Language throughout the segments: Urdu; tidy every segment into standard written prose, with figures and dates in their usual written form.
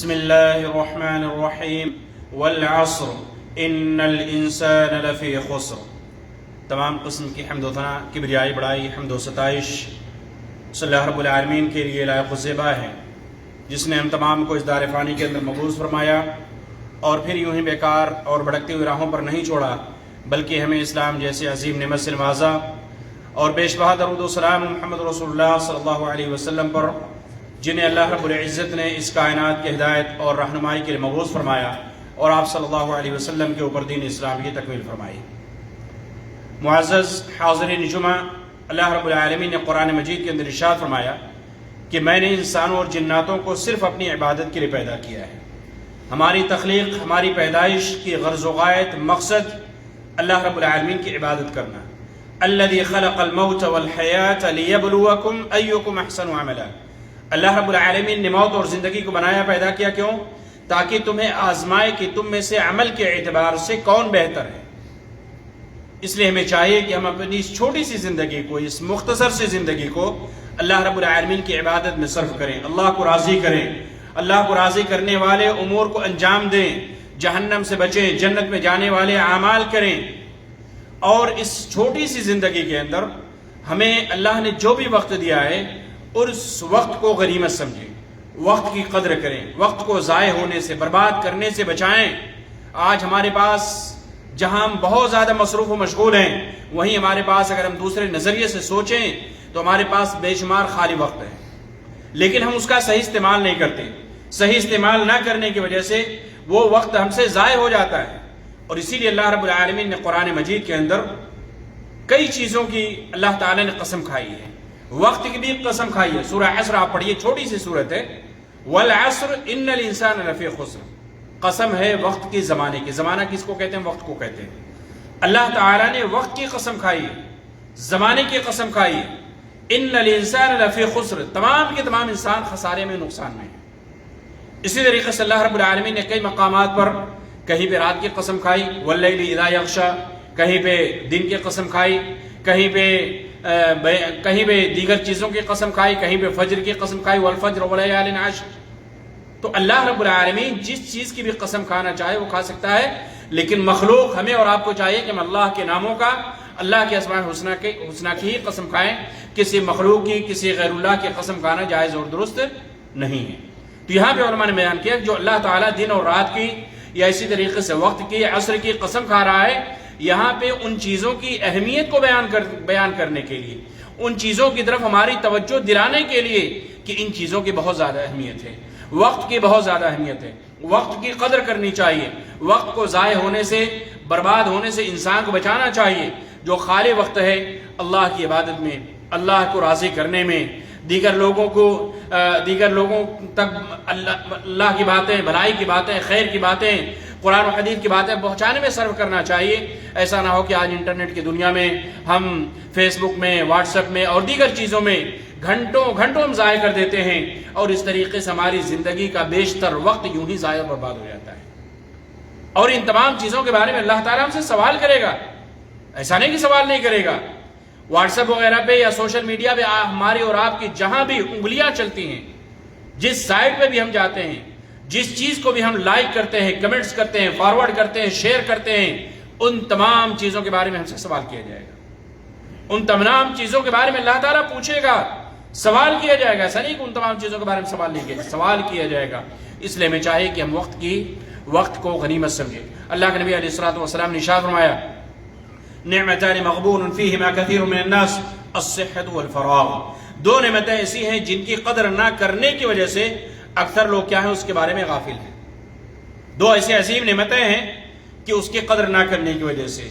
بسم اللہ الرحمن الرحیم والعصر ان الانسان لفی خسر۔ تمام قسم کی حمد و ثنا، کبریائی، بڑائی، حمد و ستائش صلی اللہ رب العالمین کے لیے لائق و زیبا ہے، جس نے ہم تمام کو اس دار فانی کے اندر مبعوث فرمایا اور پھر یوں ہی بیکار اور بھٹکتی ہوئی راہوں پر نہیں چھوڑا، بلکہ ہمیں اسلام جیسے عظیم نعمت سے نوازا اور بے شبہ درود و سلام محمد رسول اللہ صلی اللہ علیہ وسلم پر، جنہیں اللہ رب العزت نے اس کائنات کی ہدایت اور رہنمائی کے لیے مبعوث فرمایا اور آپ صلی اللہ علیہ وسلم کے اوپر دین اسلام کی تکمیل فرمائی۔ معزز حاضرین جمعہ، اللہ رب العالمین نے قرآن مجید کے اندر ارشاد فرمایا کہ میں نے انسانوں اور جناتوں کو صرف اپنی عبادت کے لیے پیدا کیا ہے۔ ہماری تخلیق، ہماری پیدائش کی غرض و غایت، مقصد اللہ رب العالمین کی عبادت کرنا۔ الذی خلق الموت والحیات لیبلوکم ایکم احسن عملا۔ اللہ رب العالمین نے موت اور زندگی کو بنایا، پیدا کیا، کیوں؟ تاکہ تمہیں آزمائے کہ تم میں سے عمل کے اعتبار سے کون بہتر ہے۔ اس لیے ہمیں چاہیے کہ ہم اپنی اس چھوٹی سی زندگی کو، اس مختصر سی زندگی کو اللہ رب العالمین کی عبادت میں صرف کریں، اللہ کو راضی کریں، اللہ کو راضی کرنے والے امور کو انجام دیں، جہنم سے بچیں، جنت میں جانے والے اعمال کریں۔ اور اس چھوٹی سی زندگی کے اندر ہمیں اللہ نے جو بھی وقت دیا ہے اور اس وقت کو غنیمت سمجھیں، وقت کی قدر کریں، وقت کو ضائع ہونے سے، برباد کرنے سے بچائیں۔ آج ہمارے پاس جہاں ہم بہت زیادہ مصروف و مشغول ہیں، وہیں ہمارے پاس اگر ہم دوسرے نظریے سے سوچیں تو ہمارے پاس بے شمار خالی وقت ہے، لیکن ہم اس کا صحیح استعمال نہیں کرتے۔ صحیح استعمال نہ کرنے کی وجہ سے وہ وقت ہم سے ضائع ہو جاتا ہے، اور اسی لیے اللہ رب العالمین نے قرآن مجید کے اندر کئی چیزوں کی اللہ تعالی نے قسم کھائی ہے، وقت کی بھی قسم کھائی ہے۔ سورہ عصر آپ پڑھیے، چھوٹی سی سورت ہے، والعصر ان الانسان لفی خسر۔ قسم ہے وقت کی، زمانے کی۔ زمانہ کس کو کہتے ہیں؟ وقت کو کہتے ہیں۔ اللہ تعالیٰ نے وقت کی قسم کھائی ہے، زمانے کی قسم کھائی ہے۔ ان الانسان لفی خسر، تمام کے تمام انسان خسارے میں، نقصان میں ہیں۔ اسی طریقے سے اللہ رب العالمین نے کئی مقامات پر کہیں پہ رات کی قسم کھائی، واللیل اذا یغشی، کہیں پہ دن کی قسم کھائی، کہیں پہ دیگر چیزوں کی قسم کھائی، کہیں پہ فجر کی قسم کھائی، والفجر ولیال عشر۔ تو اللہ رب العالمین جس چیز کی بھی قسم کھانا چاہے وہ کھا سکتا ہے، لیکن مخلوق، ہمیں اور آپ کو چاہیے کہ ہم اللہ کے ناموں کا، اللہ کے اسماء الحسنی کی ہی قسم کھائیں۔ کسی مخلوق کی، کسی غیر اللہ کی قسم کھانا جائز اور درست نہیں ہے۔ تو یہاں پہ علماء نے بیان کیا کہ جو اللہ تعالیٰ دن اور رات کی یا اسی طریقے سے وقت کی، عصر کی قسم کھا رہا ہے، یہاں پہ ان چیزوں کی اہمیت کو بیان کرنے کے لیے، ان چیزوں کی طرف ہماری توجہ دلانے کے لیے کہ ان چیزوں کی بہت زیادہ اہمیت ہے، وقت کی بہت زیادہ اہمیت ہے، وقت کی قدر کرنی چاہیے، وقت کو ضائع ہونے سے، برباد ہونے سے انسان کو بچانا چاہیے۔ جو خالی وقت ہے اللہ کی عبادت میں، اللہ کو راضی کرنے میں، دیگر لوگوں تک اللہ کی باتیں، بھلائی کی باتیں، خیر کی باتیں، قرآن و حدیث کی باتیں پہنچانے میں صرف کرنا چاہیے۔ ایسا نہ ہو کہ آج انٹرنیٹ کی دنیا میں ہم فیس بک میں، واٹس ایپ میں اور دیگر چیزوں میں گھنٹوں ہم ضائع کر دیتے ہیں، اور اس طریقے سے ہماری زندگی کا بیشتر وقت یوں ہی ضائع برباد ہو جاتا ہے۔ اور ان تمام چیزوں کے بارے میں اللہ تعالیٰ ہم سے سوال کرے گا، ایسا نہیں کہ سوال نہیں کرے گا۔ واٹس ایپ وغیرہ پہ یا سوشل میڈیا پہ ہماری اور آپ کی جہاں بھی انگلیاں چلتی ہیں، جس سائٹ پہ بھی ہم جاتے ہیں، جس چیز کو بھی ہم لائک کرتے ہیں، کمنٹس کرتے ہیں، فارورڈ کرتے ہیں، شیئر کرتے ہیں، ان تمام چیزوں کے بارے میں ہم سے سوال کیا جائے گا۔ ان تمام چیزوں کے بارے میں اللہ تعالیٰ پوچھے گا، سوال کیا جائے گا۔ ایسا نہیں کہ ان تمام چیزوں کے بارے میں سوال نہیں کیا، سوال کیا جائے گا۔ اس لیے ہمیں چاہیے کہ ہم وقت کو غنیمت سمجھیں۔ اللہ کے نبی علیہ الصلوۃ والسلام نے ارشاد فرمایا، نعمتان مغبون فیہما کثیر من الناس الصحۃ والفراغ۔ دو نعمتیں ایسی ہیں جن کی قدر نہ کرنے کی وجہ سے اکثر لوگ کیا ہیں؟ اس کے بارے میں غافل ہیں۔ دو ایسی عظیم نعمتیں ہیں کہ اس کی قدر نہ کرنے کی وجہ سے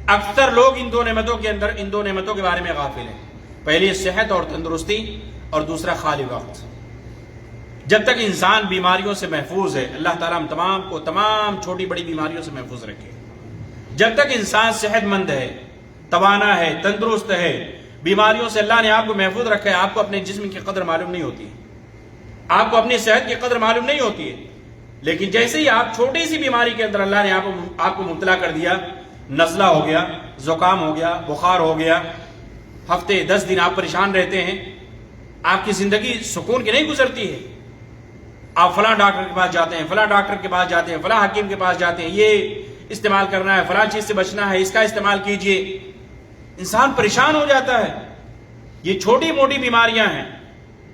اکثر لوگ ان دو نعمتوں کے بارے میں غافل ہیں۔ پہلی صحت اور تندرستی، اور دوسرا خالی وقت۔ جب تک انسان بیماریوں سے محفوظ ہے، اللہ تعالیٰ ہم تمام کو تمام چھوٹی بڑی بیماریوں سے محفوظ رکھے۔ جب تک انسان صحت مند ہے، توانا ہے، تندرست ہے، بیماریوں سے اللہ نے آپ کو محفوظ رکھا ہے، آپ کو اپنے جسم کی قدر معلوم نہیں ہوتی، آپ کو اپنی صحت کی قدر معلوم نہیں ہوتی ہے۔ لیکن جیسے ہی آپ چھوٹی سی بیماری کے اندر اللہ نے آپ کو مبتلا کر دیا، نزلہ ہو گیا، زکام ہو گیا، بخار ہو گیا، ہفتے 10 دن آپ پریشان رہتے ہیں، آپ کی زندگی سکون کی نہیں گزرتی ہے۔ آپ فلاں ڈاکٹر کے پاس جاتے ہیں، فلاں ڈاکٹر کے پاس جاتے ہیں، فلاں حکیم کے پاس جاتے ہیں، یہ استعمال کرنا ہے، فلاں چیز سے بچنا ہے، اس کا استعمال کیجئے. انسان پریشان ہو جاتا ہے. یہ چھوٹی موٹی بیماریاں ہیں،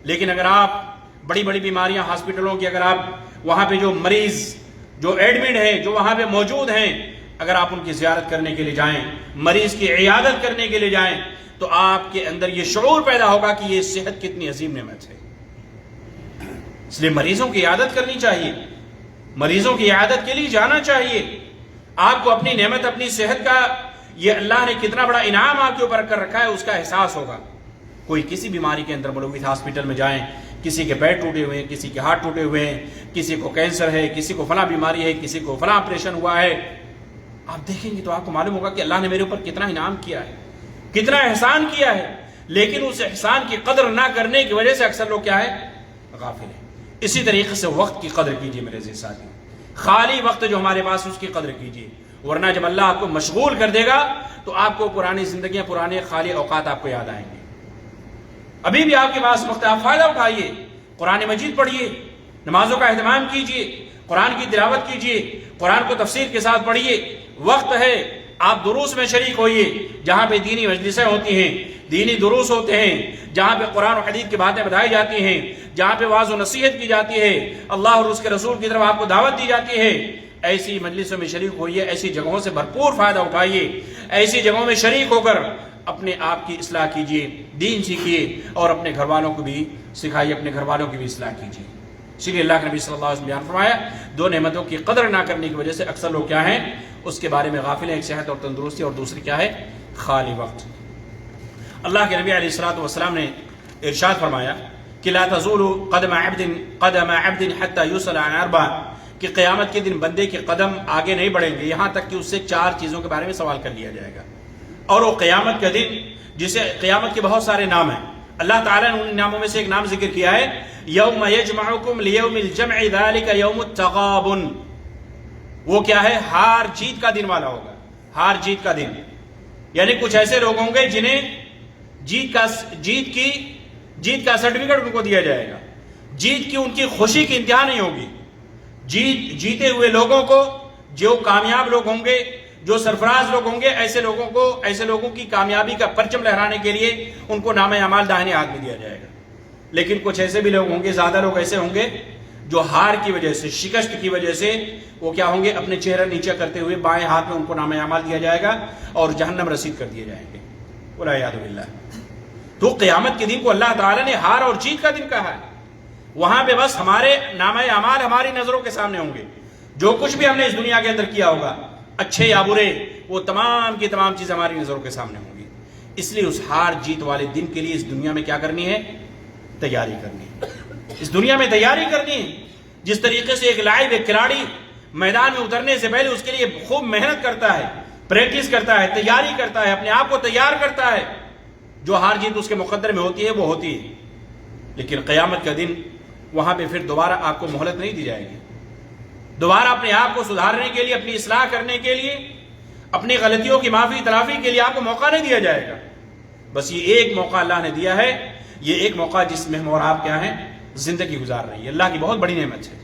لیکن اگر آپ بڑی بڑی بیماریاں ہاسپٹلوں کی، اگر آپ وہاں پہ جو مریض جو ایڈمٹ ہیں، جو وہاں پہ موجود ہیں، اگر آپ ان کی زیارت کرنے کے لیے جائیں، مریض کی عیادت کرنے کے لیے جائیں، تو آپ کے اندر یہ شعور پیدا ہوگا کہ یہ صحت کتنی عظیم نعمت ہے. اس لیے مریضوں کی عیادت کرنی چاہیے، مریضوں کی عیادت کے لیے جانا چاہیے. آپ کو اپنی نعمت، اپنی صحت کا یہ اللہ نے کتنا بڑا انعام آپ کے اوپر کر رکھا ہے اس کا احساس ہوگا. کوئی کسی بیماری کے اندر ملوث ہاسپٹل میں جائیں، کسی کے پیر ٹوٹے ہوئے ہیں، کسی کے ہاتھ ٹوٹے ہوئے ہیں، کسی کو کینسر ہے، کسی کو فلاں بیماری ہے، کسی کو فلاں آپریشن ہوا ہے، آپ دیکھیں گے تو آپ کو معلوم ہوگا کہ اللہ نے میرے اوپر کتنا انعام کیا ہے، کتنا احسان کیا ہے. لیکن اس احسان کی قدر نہ کرنے کی وجہ سے اکثر لوگ کیا ہے، غافل ہیں. اسی طریقے سے وقت کی قدر کیجیے میرے عزیز ساتھی. خالی وقت جو ہمارے پاس اس کی قدر کیجیے، ورنہ جب اللہ آپ کو مشغول کر دے گا تو آپ کو پرانی زندگیاں، پرانے خالی اوقات آپ کو یاد آئیں گے. ابھی بھی آپ کے پاس وقت، آپ فائدہ اٹھائیے، قرآن مجید پڑھیے، نمازوں کا اہتمام کیجیے، قرآن کی تلاوت کیجیے، قرآن کو تفسیر کے ساتھ پڑھیے. وقت ہے، آپ دروس میں شریک ہوئیے، جہاں پہ دینی مجلسیں ہوتی ہیں، دینی دروس ہوتے ہیں، جہاں پہ قرآن و حدیث کی باتیں بتائی جاتی ہیں، جہاں پہ واعظ و نصیحت کی جاتی ہے، اللہ اور اس کے رسول کی طرف آپ کو دعوت دی جاتی ہے. ایسی مجلسوں میں شریک ہوئیے، ایسی جگہوں سے بھرپور فائدہ اٹھائیے، ایسی جگہوں میں شریک ہو کر اپنے آپ کی اصلاح کیجیے، دین سیکھیے، اور اپنے گھر والوں کو بھی سکھائیے، اپنے گھر والوں کی بھی اصلاح کیجیے. اسی لیے اللہ کے نبی صلی اللہ علیہ وسلم بیان فرمایا، دو نعمتوں کی قدر نہ کرنے کی وجہ سے اکثر لوگ کیا ہیں، اس کے بارے میں غافل ہیں. ایک صحت اور تندرستی، اور دوسری کیا ہے، خالی وقت. اللہ کے نبی علیہ الصلوۃ والسلام نے ارشاد فرمایا کہ لا تزول قدم عبد حتى يسأل عن اربع، کہ قیامت کے دن بندے کے قدم آگے نہیں بڑھیں گے یہاں تک کہ اس سے 4 چیزوں کے بارے میں سوال کر لیا جائے گا. اور وہ قیامت کا دن، جسے قیامت کے بہت سارے نام ہیں، اللہ تعالیٰ نے ان ناموں میں سے ایک نام ذکر کیا ہے، یوم یجمعکم لیوم الجمع ذالک یوم التغابن. وہ کیا ہے، ہار جیت کا دن والا ہوگا. ہار جیت کا دن، یعنی کچھ ایسے لوگ ہوں گے جنہیں جیت کا سرٹیفکیٹ ان کو دیا جائے گا. جیت کی ان کی خوشی کی انتہا نہیں ہوگی. جیتے ہوئے لوگوں کو، جو کامیاب لوگ ہوں گے، جو سرفراز لوگ ہوں گے، ایسے لوگوں کی کامیابی کا پرچم لہرانے کے لیے ان کو نام اعمال داہنے ہاتھ میں دیا جائے گا. لیکن کچھ ایسے بھی لوگ ہوں گے، زیادہ لوگ ایسے ہوں گے جو ہار کی وجہ سے، شکست کی وجہ سے وہ کیا ہوں گے، اپنے چہرہ نیچے کرتے ہوئے بائیں ہاتھ میں ان کو نام اعمال دیا جائے گا اور جہنم رسید کر دیے جائیں گے. والعیاذ باللہ. تو قیامت کے دن کو اللہ تعالیٰ نے ہار اور جیت کا دن کہا ہے. وہاں پہ بس ہمارے نام اعمال ہماری نظروں کے سامنے ہوں گے. جو کچھ بھی ہم نے اس دنیا کے اندر کیا ہوگا، اچھے یا برے، وہ تمام کی تمام چیز ہماری نظروں کے سامنے ہوں گی. اس لیے اس ہار جیت والے دن کے لیے اس دنیا میں کیا کرنی ہے، تیاری کرنی ہے. اس دنیا میں تیاری کرنی ہے. جس طریقے سے ایک لائیو، ایک کھلاڑی میدان میں اترنے سے پہلے اس کے لیے خوب محنت کرتا ہے، پریکٹس کرتا ہے، تیاری کرتا ہے، اپنے آپ کو تیار کرتا ہے. جو ہار جیت اس کے مقدر میں ہوتی ہے وہ ہوتی ہے. لیکن قیامت کا دن، وہاں پہ پھر دوبارہ آپ کو مہلت نہیں دی جائے گی. دوبارہ اپنے آپ کو سدھارنے کے لیے، اپنی اصلاح کرنے کے لیے، اپنی غلطیوں کی معافی تلافی کے لیے آپ کو موقع نہیں دیا جائے گا. بس یہ ایک موقع اللہ نے دیا ہے، یہ ایک موقع جس میں ہم اور آپ کیا ہیں، زندگی گزار رہی ہے. اللہ کی بہت بڑی نعمت ہے.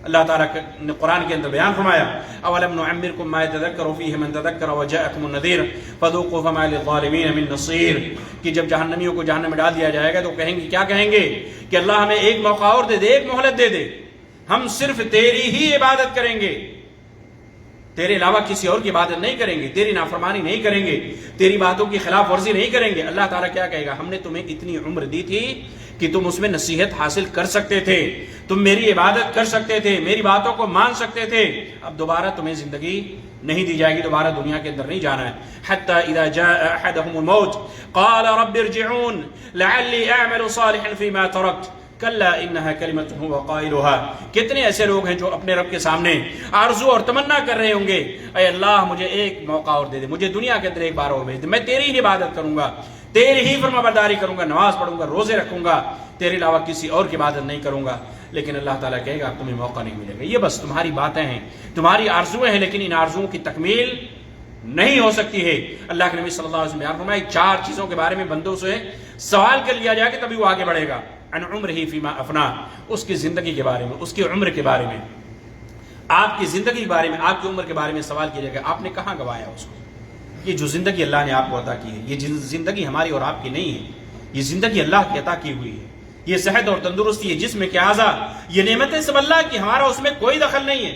اللہ تعالیٰ نے قرآن کے اندر بیان فرمایا، اولم نعمرکم ما یتذکر فیہ من تذکر وجاءکم النذیر فذوقوا فما للظالمین من نصیر. کہ جب جہنمیوں کو جہنم میں ڈال دیا جائے گا تو کہیں گے، کیا کہیں گے، کہ اللہ ہمیں ایک موقع اور دے دے، ایک مہلت دے دے، ہم صرف تیری ہی عبادت کریں گے، تیرے علاوہ کسی اور کی عبادت نہیں کریں گے، تیری نافرمانی نہیں کریں گے، تیری باتوں کی خلاف ورزی نہیں کریں گے. اللہ تعالیٰ کیا کہے گا، ہم نے تمہیں اتنی عمر دی تھی کہ تم اس میں نصیحت حاصل کر سکتے تھے، تم میری عبادت کر سکتے تھے، میری باتوں کو مان سکتے تھے. اب دوبارہ تمہیں زندگی نہیں دی جائے گی، دوبارہ دنیا کے اندر نہیں جانا ہے. حتی اذا جاء احدهم الموت قال رب ارجعون لعلی اعمل صالحا فيما تركت کلا انہا کلمۃ هو قائلها. کتنے ایسے لوگ ہیں جو اپنے رب کے سامنے آرزو اور تمنا کر رہے ہوں گے، اے اللہ مجھے ایک موقع اور دے دے، مجھے دنیا کے اندر ایک بار اور بھیج دے، میں تیری ہی عبادت کروں گا، تیری ہی فرما برداری کروں گا، نماز پڑھوں گا، روزے رکھوں گا، تیرے علاوہ کسی اور کی عبادت نہیں کروں گا. لیکن اللہ تعالیٰ کہے گا تمہیں موقع نہیں ملے گا. یہ بس تمہاری باتیں ہیں، تمہاری آرزویں ہیں، لیکن ان آرزوؤں کی تکمیل نہیں ہو سکتی ہے. اللہ کے نبی صلی اللہ علیہ وسلم بیان فرمایا 4 چیزوں کے بارے میں بندوں سے سوال کر لیا جائے کہ تبھی وہ آگے بڑھے گا. عن عمرہ فیما افنا، اس کی زندگی کے بارے میں، اس کی عمر کے بارے میں، آپ کی زندگی کے بارے میں، آپ کی عمر کے بارے میں سوال کیا جائے گا آپ نے کہاں گوایا اس کو؟ یہ جو زندگی اللہ نے آپ کو عطا کی ہے، یہ زندگی ہماری اور آپ کی نہیں ہے، یہ زندگی اللہ کی عطا کی ہوئی ہے، یہ صحت اور تندرستی، یہ جسم کے اعضاء، یہ نعمتیں سب اللہ کی، ہمارا اس میں کوئی دخل نہیں ہے۔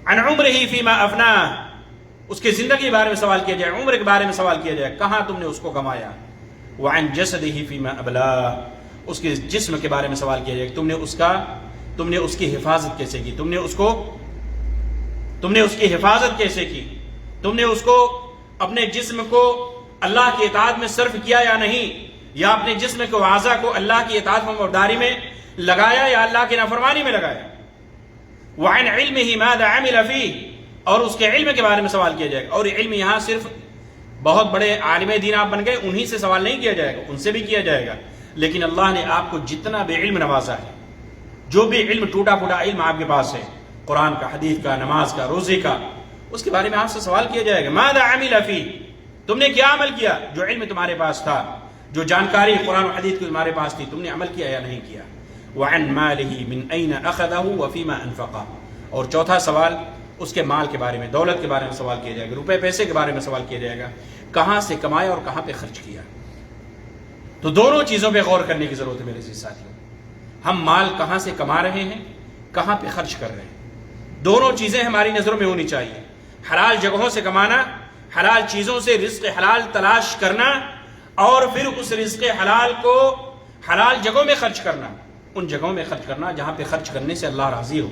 عن عمرہ فیما افنا، اس کی زندگی کے بارے میں سوال کیا جائے، عمر کے بارے میں سوال کیا جائے کہاں تم نے اس کو گمایا۔ وعن جسدہ فیما ابلا، اس کے جسم کے بارے میں سوال کیا جائے تم نے اس کی حفاظت کیسے کی، تم نے اس کی حفاظت کیسے کی، تم نے اس کو اپنے جسم کو اللہ کی اطاعت میں صرف کیا یا نہیں، یا اپنے جسم کو اعضاء کو اللہ کی اطاعت و برداری میں لگایا یا اللہ کی نافرمانی میں لگایا۔ وعن علمہ ماذا عمل فیہ، اور اس کے علم کے بارے میں سوال کیا جائے گا، اور علم یہاں صرف بہت بڑے عالم دین آپ بن گئے انہی سے سوال نہیں کیا جائے گا، ان سے بھی کیا جائے گا، لیکن اللہ نے آپ کو جتنا بھی علم نوازا ہے، جو بھی علم ٹوٹا پھوٹا علم آپ کے پاس ہے، قرآن کا، حدیث کا، نماز کا، روزے کا، اس کے بارے میں آپ سے سوال کیا جائے گا۔ ماذا عمل فیہ، تم نے کیا عمل کیا، جو علم تمہارے پاس تھا، جو جانکاری قرآن و حدیث کی تمہارے پاس تھی، تم نے عمل کیا یا نہیں کیا۔ وعن مالہ من این اخذہ وفیما انفقہ، اور چوتھا سوال اس کے مال کے بارے میں، دولت کے بارے میں سوال کیا جائے گا، روپے پیسے کے بارے میں سوال کیا جائے گا، کہاں سے کمایا اور کہاں پہ خرچ کیا۔ تو دونوں چیزوں پہ غور کرنے کی ضرورت ہے میرے عزیز ساتھیوں، ہم مال کہاں سے کما رہے ہیں، کہاں پہ خرچ کر رہے ہیں، دونوں چیزیں ہماری نظروں میں ہونی چاہیے۔ حلال جگہوں سے کمانا، حلال چیزوں سے رزق حلال تلاش کرنا، اور پھر اس رزق حلال کو حلال جگہوں میں خرچ کرنا، ان جگہوں میں خرچ کرنا جہاں پہ خرچ کرنے سے اللہ راضی ہو۔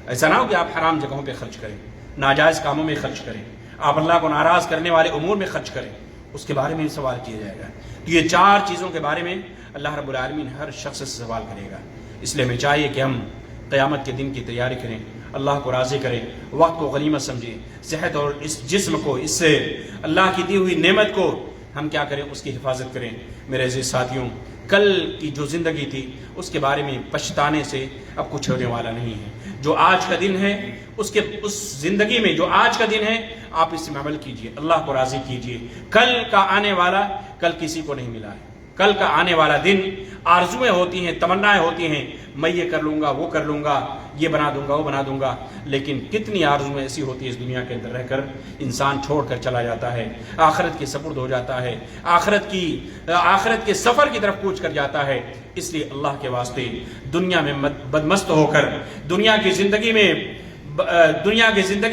ایسا نہ ہو کہ آپ حرام جگہوں پہ خرچ کریں، ناجائز کاموں میں خرچ کریں، آپ اللہ کو ناراض کرنے والے امور میں خرچ کریں، اس کے بارے میں سوال کیا جائے گا۔ تو یہ چار چیزوں کے بارے میں اللہ رب العالمین ہر شخص سے سوال کرے گا، اس لیے ہمیں چاہیے کہ ہم قیامت کے دن کی تیاری کریں، اللہ کو راضی کریں، وقت کو غنیمت سمجھیں، صحت اور اس جسم کو، اس سے اللہ کی دی ہوئی نعمت کو ہم کیا کریں، اس کی حفاظت کریں۔ میرے عزیز ساتھیوں، کل کی جو زندگی تھی اس کے بارے میں پچھتانے سے اب کچھ ہونے والا نہیں ہے۔ جو آج کا دن ہے، اس زندگی میں جو آج کا دن ہے آپ اس میں عمل کیجئے، اللہ کو راضی کیجئے۔ کل کا آنے والا کل کسی کو نہیں ملا ہے، کل کا آنے والا دن آرزویں ہوتی ہیں، تمنائیں ہوتی ہیں، میں یہ کر لوں گا، وہ کر لوں گا، یہ بنا دوں گا، وہ بنا دوں گا، لیکن کتنی آرزویں ایسی ہوتی ہیں اس دنیا کے اندر رہ کر انسان چھوڑ کر چلا جاتا ہے، آخرت کے سپرد ہو جاتا ہے، آخرت کے سفر کی طرف کوچ کر جاتا ہے۔ اس لیے اللہ کے واسطے دنیا میں بدمست ہو کر، دنیا کی زندگی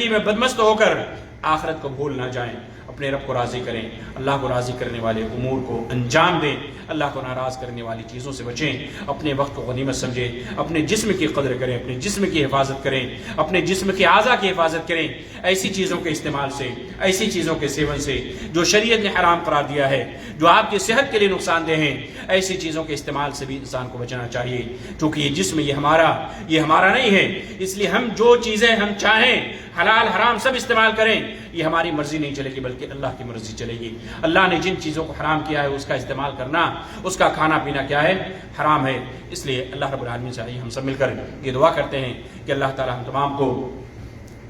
میں بدمست ہو کر آخرت کو بھول نہ جائیں، اپنے رب کو راضی کریں، اللہ کو راضی کرنے والے امور کو انجام دیں، اللہ کو ناراض کرنے والی چیزوں سے بچیں، اپنے وقت کو غنیمت سمجھیں، اپنے جسم کی قدر کریں، اپنے جسم کی حفاظت کریں، اپنے جسم کے اعضاء کی حفاظت کریں، ایسی چیزوں کے استعمال سے، ایسی چیزوں کے سیون سے جو شریعت نے حرام قرار دیا ہے، جو آپ کی صحت کے لیے نقصان دہ ہیں، ایسی چیزوں کے استعمال سے بھی انسان کو بچنا چاہیے، کیونکہ یہ جسم یہ ہمارا نہیں ہے، اس لیے ہم جو چیزیں ہم چاہیں حلال حرام سب استعمال کریں، یہ ہماری مرضی نہیں چلے گی بلکہ اللہ کی مرضی چلے گی۔ اللہ نے جن چیزوں کو حرام کیا ہے اس کا استعمال کرنا، اس کا کھانا پینا کیا ہے، حرام ہے۔ اس لیے اللہ رب العالمین سے ہم سب مل کر یہ دعا کرتے ہیں کہ اللہ تعالی ہم تمام کو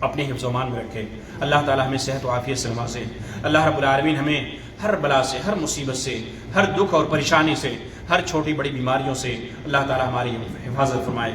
اپنے حفظ و امان میں رکھے، اللہ تعالی ہمیں صحت و عافیت سے نوازے، اللہ رب العالمین ہمیں ہر بلا سے، ہر مصیبت سے، ہر دکھ اور پریشانی سے، ہر چھوٹی بڑی بیماریوں سے اللہ تعالی ہماری حفاظت فرمائے۔